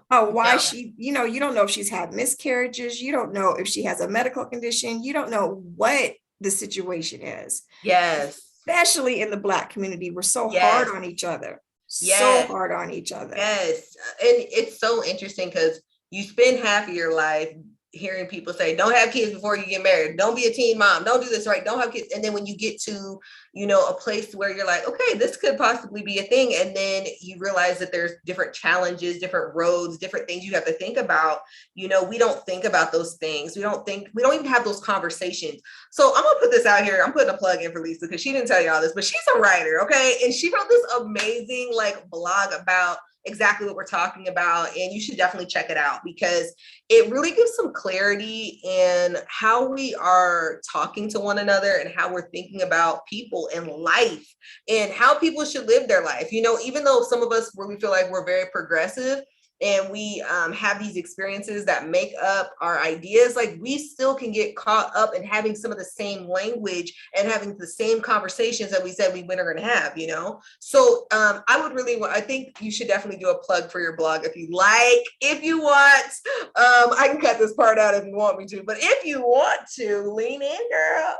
Why she, you don't know if she's had miscarriages. You don't know if she has a medical condition. You don't know what the situation is. Yes. Especially in the Black community, we're so hard on each other. So hard on each other. Yes. And it's so interesting because you spend half of your life hearing people say, don't have kids before you get married. Don't be a teen mom. Don't do this, right? Don't have kids. And then when you get to, a place where you're like, okay, this could possibly be a thing. And then you realize that there's different challenges, different roads, different things you have to think about. We don't think about those things. We don't even have those conversations. So I'm going to put this out here. I'm putting a plug in for Lisa because she didn't tell you all this, but she's a writer. Okay. And she wrote this amazing blog about exactly what we're talking about. And you should definitely check it out because it really gives some clarity in how we are talking to one another and how we're thinking about people and life and how people should live their life. You know, even though some of us where we feel like we're very progressive, and we have these experiences that make up our ideas, like we still can get caught up in having some of the same language and having the same conversations that we said we were going to have, you know? So I would really, I think you should definitely do a plug for your blog if you like, if you want. I can cut this part out if you want me to, but if you want to, lean in, girl.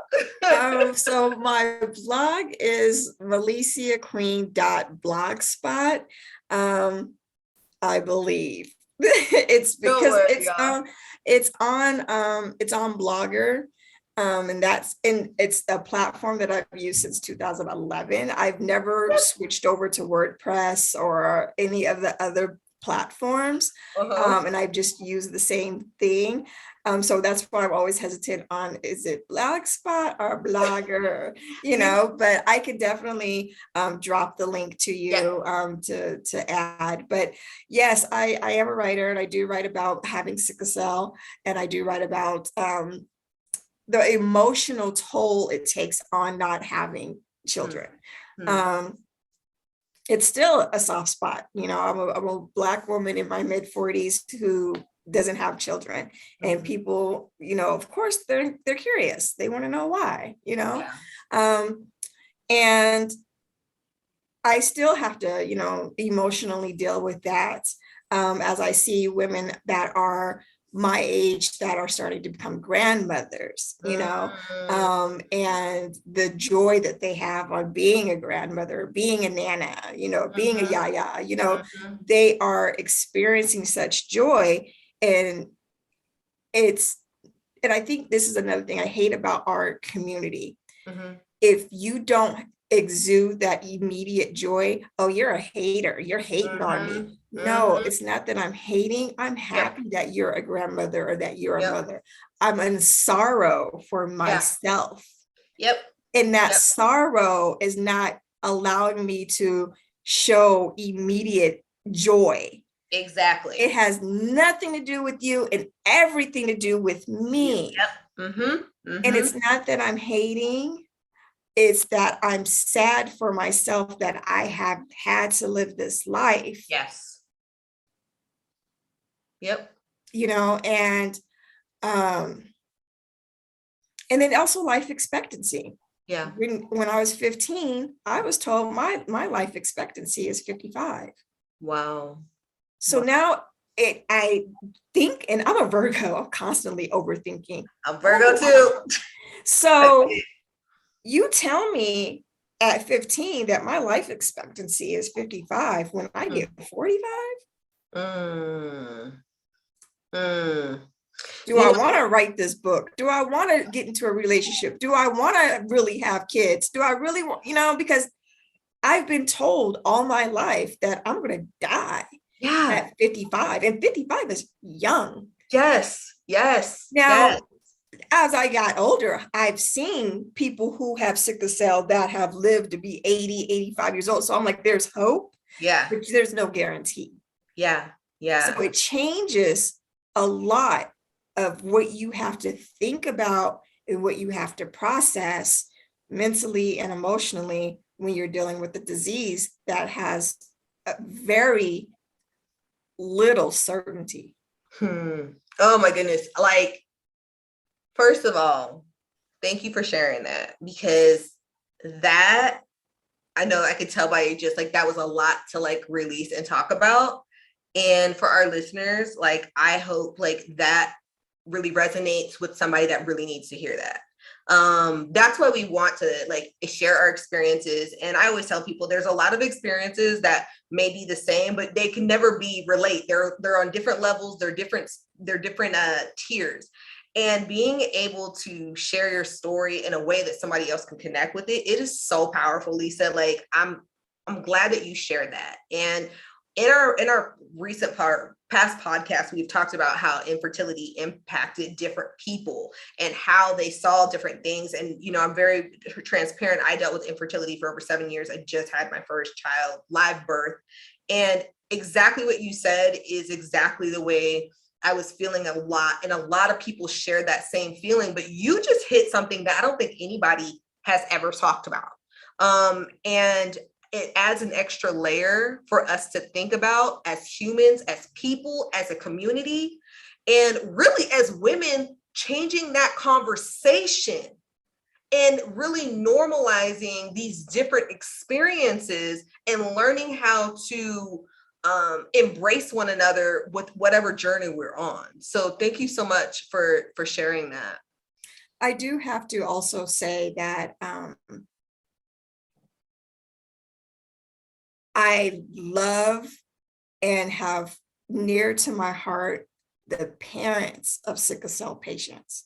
So my blog is meliciaqueen.blogspot. I believe it's because it's on Blogger, and it's a platform that I've used since 2011. I've never switched over to WordPress or any of the other platforms, and I've just used the same thing. So that's why I'm always hesitant on, is it Blogspot or Blogger, you know, but I could definitely drop the link to you to add. But yes, I am a writer, and I do write about having sickle cell, and I do write about the emotional toll it takes on not having children. It's still a soft spot. You know, I'm a Black woman in my mid 40s who doesn't have children, and people, you know, of course they're curious. They want to know why, you know, and I still have to, you know, emotionally deal with that as I see women that are my age that are starting to become grandmothers, you know, and the joy that they have on being a grandmother, being a nana, you know, being a yaya, you know, they are experiencing such joy. And I think this is another thing I hate about our community. If you don't exude that immediate joy, oh, you're a hater, you're hating on me. No, it's not that I'm hating. I'm happy that you're a grandmother or that you're a mother. I'm in sorrow for myself. And that sorrow is not allowing me to show immediate joy. Exactly. It has nothing to do with you and everything to do with me. And it's not that I'm hating. It's that I'm sad for myself that I have had to live this life. You know, and then also life expectancy. When I was 15, I was told my life expectancy is 55. Wow. So now I think, and I'm a Virgo, I'm constantly overthinking. I'm Virgo too. So you tell me at 15 that my life expectancy is 55 when I get 45? Do I want to write this book? Do I want to get into a relationship? Do I want to really have kids? Do I really want, you know, because I've been told all my life that I'm going to die at 55, and 55 is young. Now, as I got older, I've seen people who have sickle cell that have lived to be 80, 85 years old. So I'm like, there's hope. But there's no guarantee. So it changes a lot of what you have to think about and what you have to process mentally and emotionally when you're dealing with a disease that has a very little certainty. Oh my goodness. Like, first of all, thank you for sharing that, because that, I know I could tell by you just like, that was a lot to like release and talk about. And for our listeners, like, I hope like that really resonates with somebody that really needs to hear that. That's why we want to like share our experiences. And I always tell people there's a lot of experiences that may be the same, but they can never be relate. They're on different levels. They're different tiers. And being able to share your story in a way that somebody else can connect with it, it is so powerful, Lisa. Like, I'm glad that you shared that. And in our past podcast, we've talked about how infertility impacted different people and how they saw different things. And, you know, I'm very transparent. I dealt with infertility for over 7 years. I just had my first child, live birth. And exactly what you said is exactly the way I was feeling a lot. And a lot of people share that same feeling, but you just hit something that I don't think anybody has ever talked about. And it adds an extra layer for us to think about as humans, as people, as a community, and really as women, changing that conversation and really normalizing these different experiences and learning how to embrace one another with whatever journey we're on. So thank you so much for sharing that. I do have to also say that I love and have near to my heart the parents of sickle cell patients,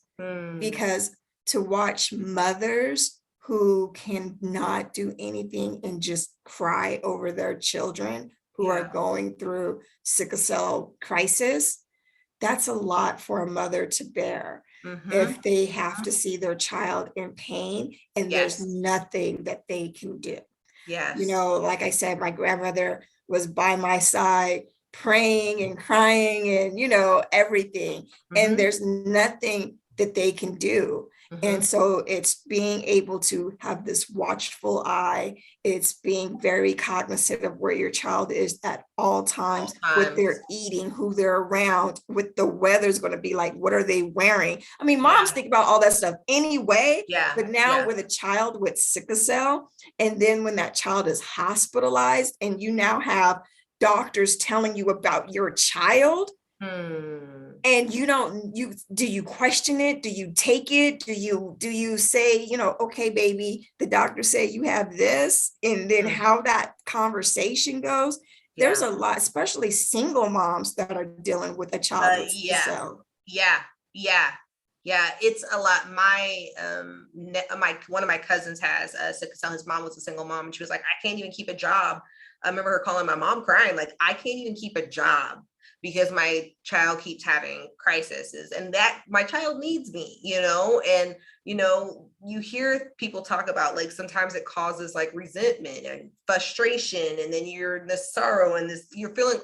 because to watch mothers who cannot do anything and just cry over their children who are going through sickle cell crisis, that's a lot for a mother to bear. If they have to see their child in pain and there's nothing that they can do. You know, like I said, my grandmother was by my side praying and crying and, you know, everything. And there's nothing that they can do. And so it's being able to have this watchful eye. It's being very cognizant of where your child is at all times, what they're eating, who they're around, what the weather's going to be like, what are they wearing? I mean, moms think about all that stuff anyway, but now with a child with sickle cell, and then when that child is hospitalized and you now have doctors telling you about your child, and do you question it? Do you take it? Do you say, you know, okay, baby, the doctor said you have this, and then how that conversation goes. There's a lot, especially single moms that are dealing with a child with sickle cell. Yeah, it's a lot. My one of my cousins has sickle cell. His mom was a single mom, and she was like, I can't even keep a job. I remember her calling my mom crying, like, I can't even keep a job because my child keeps having crises, and that my child needs me, you know. And you know, you hear people talk about, like, sometimes it causes like resentment and frustration, and then you're in this sorrow and this, you're feeling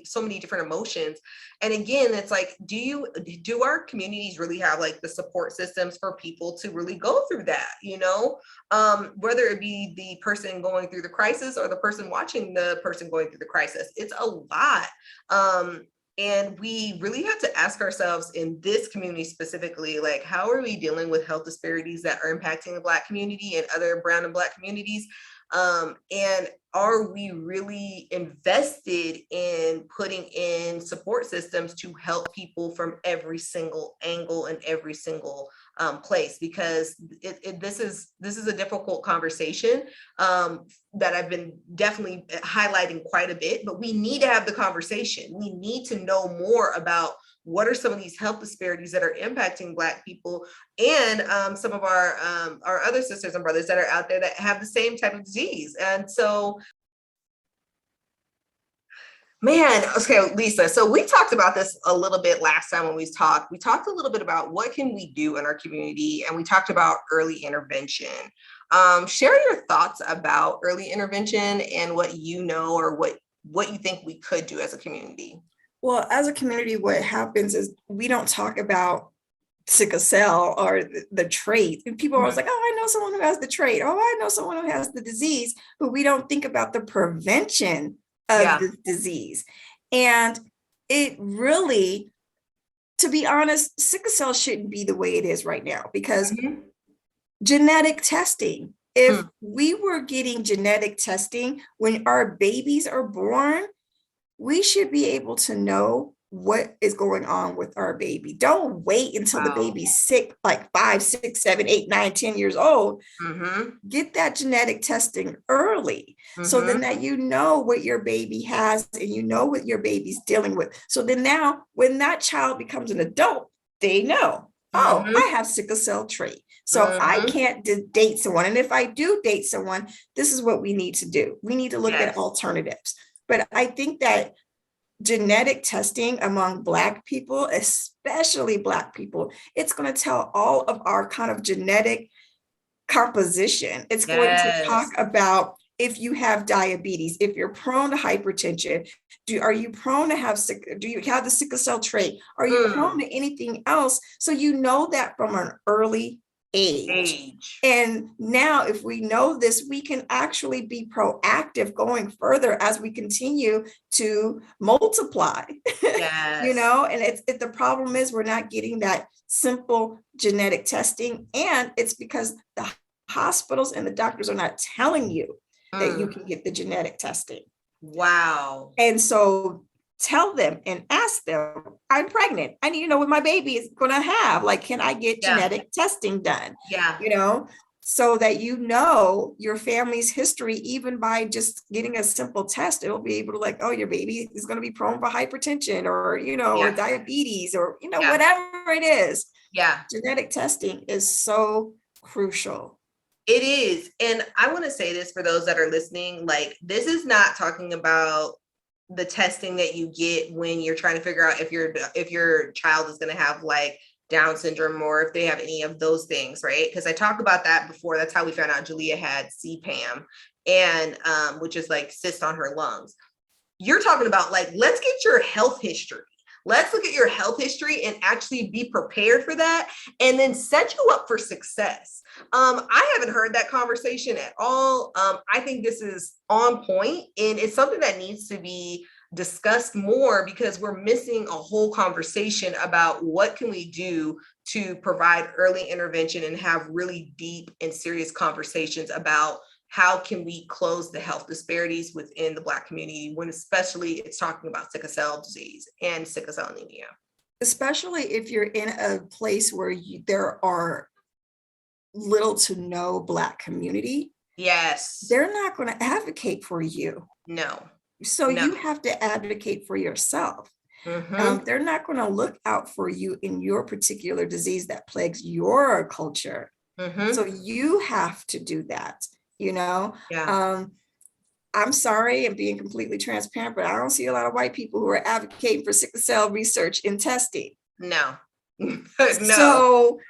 so many different emotions. And again, it's like, do our communities really have like the support systems for people to really go through that, you know, whether it be the person going through the crisis or the person watching the person going through the crisis? It's a lot. And we really have to ask ourselves in this community specifically, like, how are we dealing with health disparities that are impacting the Black community and other Brown and Black communities? And are we really invested in putting in support systems to help people from every single angle and every single place? Because this is a difficult conversation that I've been definitely highlighting quite a bit, but we need to have the conversation. We need to know more about what are some of these health disparities that are impacting Black people and some of our other sisters and brothers that are out there that have the same type of disease. And so, man, okay, Lisa, so we talked about this a little bit last time when we talked. We talked a little bit about what can we do in our community, and we talked about early intervention. Share your thoughts about early intervention and what you know, or what you think we could do as a community. Well, as a community, what happens is we don't talk about sickle cell or the trait. And people are always like, oh, I know someone who has the trait. Oh, I know someone who has the disease, but we don't think about the prevention of the disease. And it really, to be honest, sickle cell shouldn't be the way it is right now, because genetic testing, if we were getting genetic testing when our babies are born, we should be able to know what is going on with our baby. Don't wait until the baby's sick, like 5, 6, 7, 8, 9, 10 years old. Get that genetic testing early, so then that you know what your baby has and you know what your baby's dealing with. So then now when that child becomes an adult, they know, oh, I have sickle cell trait. So I can't date someone. And if I do date someone, this is what we need to do. We need to look at alternatives. But I think that genetic testing among Black people, especially Black people, it's going to tell all of our kind of genetic composition. It's going to talk about if you have diabetes, if you're prone to hypertension, are you prone to have do you have the sickle cell trait? Are you prone to anything else? So you know that from an early age. And now if we know this, we can actually be proactive going further as we continue to multiply. Yes. You know, and the problem is we're not getting that simple genetic testing, and it's because the hospitals and the doctors are not telling you that you can get the genetic testing. Wow. And so tell them and ask them, I'm pregnant. I need to know what my baby is going to have. Like, can I get genetic testing done? Yeah. You know, so that you know your family's history, even by just getting a simple test, it'll be able to like, oh, your baby is going to be prone for hypertension or, you know, or diabetes or, you know, whatever it is. Yeah. Genetic testing is so crucial. It is. And I want to say this for those that are listening, like, this is not talking about the testing that you get when you're trying to figure out if your child is going to have like Down syndrome or if they have any of those things, right? Because I talked about that before. That's how we found out Jalea had CPAM, and which is like cyst on her lungs. You're talking about like, let's get your health history. Let's look at your health history and actually be prepared for that, and then set you up for success. I haven't heard that conversation at all. I think this is on point, and it's something that needs to be discussed more because we're missing a whole conversation about what can we do to provide early intervention and have really deep and serious conversations about how can we close the health disparities within the Black community, when especially it's talking about sickle cell disease and sickle cell anemia. Especially if you're in a place where there are little to no Black community. Yes. They're not going to advocate for you. No. So you have to advocate for yourself. They're not going to look out for you in your particular disease that plagues your culture. So you have to do that. You know, I'm sorry, I'm being completely transparent, but I don't see a lot of white people who are advocating for sickle cell research and testing. No. No. So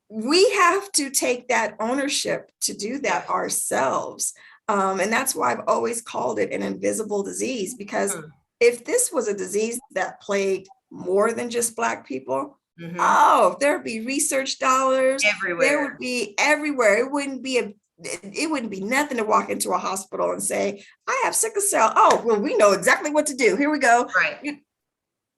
we have to take that ownership to do that ourselves. And that's why I've always called it an invisible disease, because if this was a disease that plagued more than just Black people, there'd be research dollars everywhere. There would be everywhere. It wouldn't be nothing to walk into a hospital and say, I have sickle cell. Oh, well, we know exactly what to do. Here we go. Right.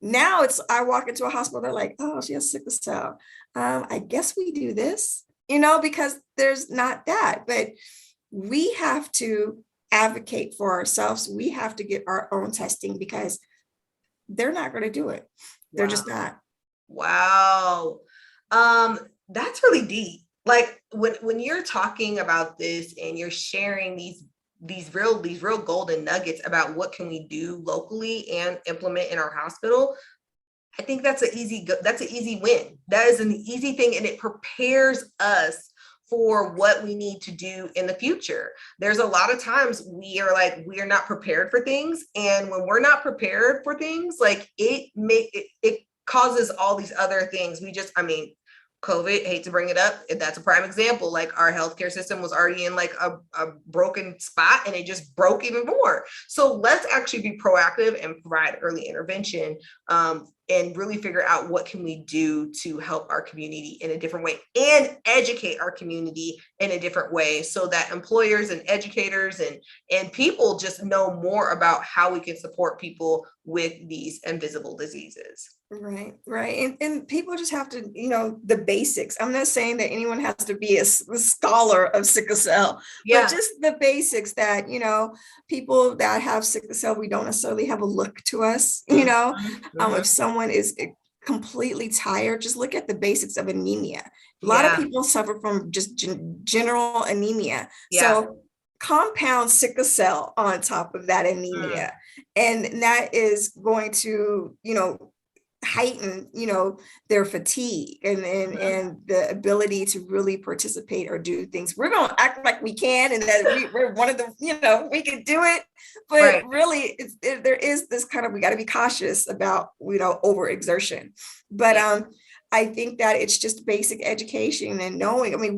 Now I walk into a hospital, they're like, oh, she has sickle cell. I guess we do this, you know, because there's not that. But we have to advocate for ourselves. We have to get our own testing because they're not going to do it. They're just not. Wow. That's really deep. Like when you're talking about this and you're sharing these real golden nuggets about what can we do locally and implement in our hospital, I think that's an easy win. That is an easy thing, and it prepares us for what we need to do in the future. There's a lot of times we are not prepared for things, and when we're not prepared for things, like it causes all these other things. COVID, hate to bring it up, that's a prime example. Like, our healthcare system was already in like a broken spot, and it just broke even more. So let's actually be proactive and provide early intervention, and really figure out what can we do to help our community in a different way and educate our community in a different way, so that employers and educators and people just know more about how we can support people with these invisible diseases. Right. And people just have to, you know, the basics. I'm not saying that anyone has to be a scholar of sickle cell, but just the basics that, you know, people that have sickle cell, we don't necessarily have a look to us, you know. If someone is completely tired, just look at the basics of anemia. A lot of people suffer from just general anemia. So compound sickle cell on top of that anemia. And that is going to, you know, heighten, you know, their fatigue and the ability to really participate or do things. We're going to act like we can, and that we're one of the, you know, we can do it, but really there is this kind of, we got to be cautious about, you know, overexertion. But I think that it's just basic education and knowing. I mean,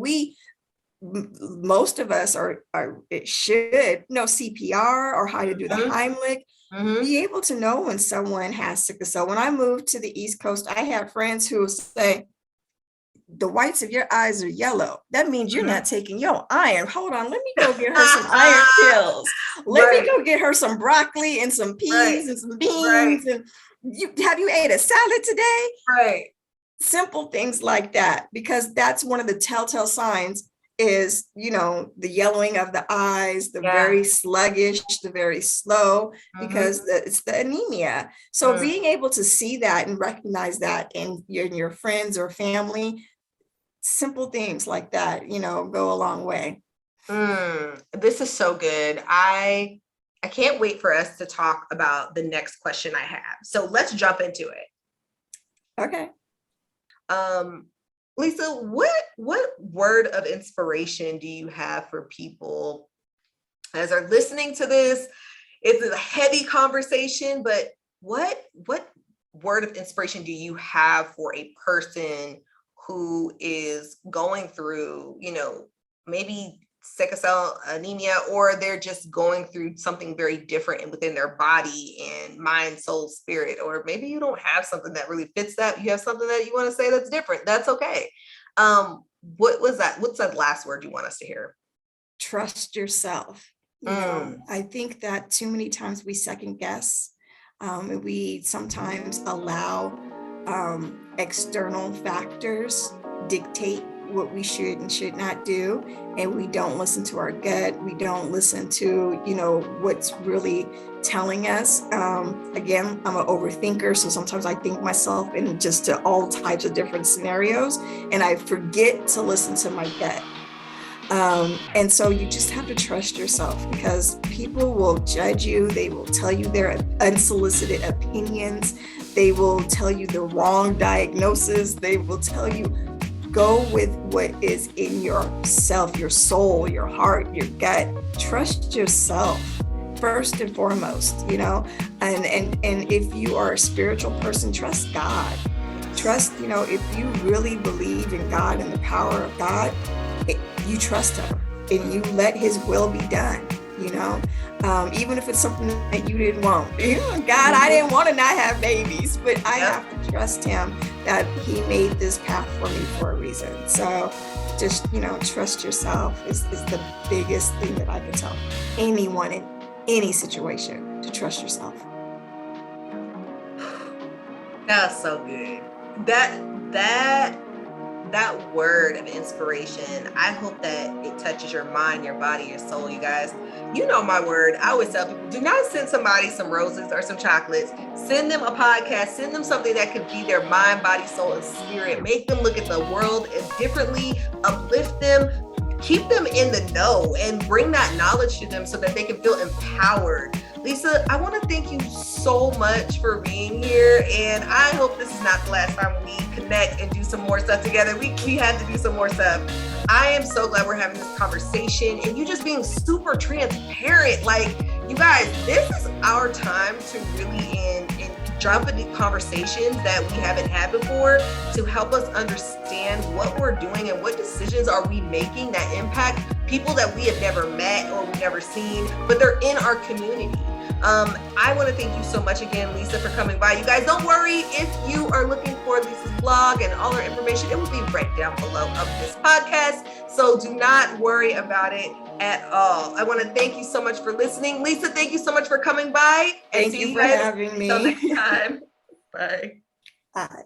most of us it should know CPR or how to do the Heimlich. Be able to know when someone has sickle cell. When I moved to the East Coast, I had friends who would say, the whites of your eyes are yellow. That means you're not taking your iron. Hold on, let me go get her some iron pills. Let me go get her some broccoli and some peas and some beans. And have you ate a salad today? Right. Simple things like that, because that's one of the telltale signs is, the yellowing of the eyes, the very sluggish, the very slow, because it's the anemia. So being able to see that and recognize that in your friends or family, simple things like that, go a long way. This is so good. I can't wait for us to talk about the next question I have. So let's jump into it. Okay. Lisa, what word of inspiration do you have for people as they're listening to this? It's a heavy conversation, but what word of inspiration do you have for a person who is going through, maybe sickle cell anemia, or they're just going through something very different within their body and mind, soul, spirit, or maybe you don't have something that really fits that. You have something that you want to say that's different. That's okay. What was that? What's that last word you want us to hear? Trust yourself. I think that too many times we second guess. We sometimes allow external factors dictate what we should and should not do, and we don't listen to our gut. We don't listen to what's really telling us. Again, I'm an overthinker, so sometimes I think myself in just to all types of different scenarios, and I forget to listen to my gut. And so you just have to trust yourself, because people will judge you. They will tell you their unsolicited opinions. They will tell you the wrong diagnosis. They will tell you, go with what is in yourself, your soul, your heart, your gut. Trust yourself first and foremost, and if you are a spiritual person, trust God. Trust, if you really believe in God and the power of God, you trust him and you let his will be done, even if it's something that you didn't want. God, I didn't want to not have babies, but I have to trust him that he made this path for me for a reason. So just, trust yourself is the biggest thing that I can tell anyone in any situation, to trust yourself. That's so good. That word of inspiration, I hope that it touches your mind, your body, your soul, you guys. You know my word. I always tell people, do not send somebody some roses or some chocolates. Send them a podcast. Send them something that could be their mind, body, soul, and spirit. Make them look at the world differently, uplift them, keep them in the know, and bring that knowledge to them so that they can feel empowered. Lisa, I want to thank you so much for being here, and I hope this is not the last time we connect and do some more stuff together. We had to do some more stuff. I am so glad we're having this conversation, and you just being super transparent. Like, you guys, this is our time to really jump into conversations that we haven't had before, to help us understand what we're doing and what decisions are we making that impact people that we have never met or we've never seen, but they're in our community. I want to thank you so much again, Lisa, for coming by. You guys, don't worry, if you are looking for Lisa's blog and all her information, it will be right down below of this podcast. So do not worry about it at all. I want to thank you so much for listening. Lisa, thank you so much for coming by. Thank you for having me. Until next time. Bye. Bye.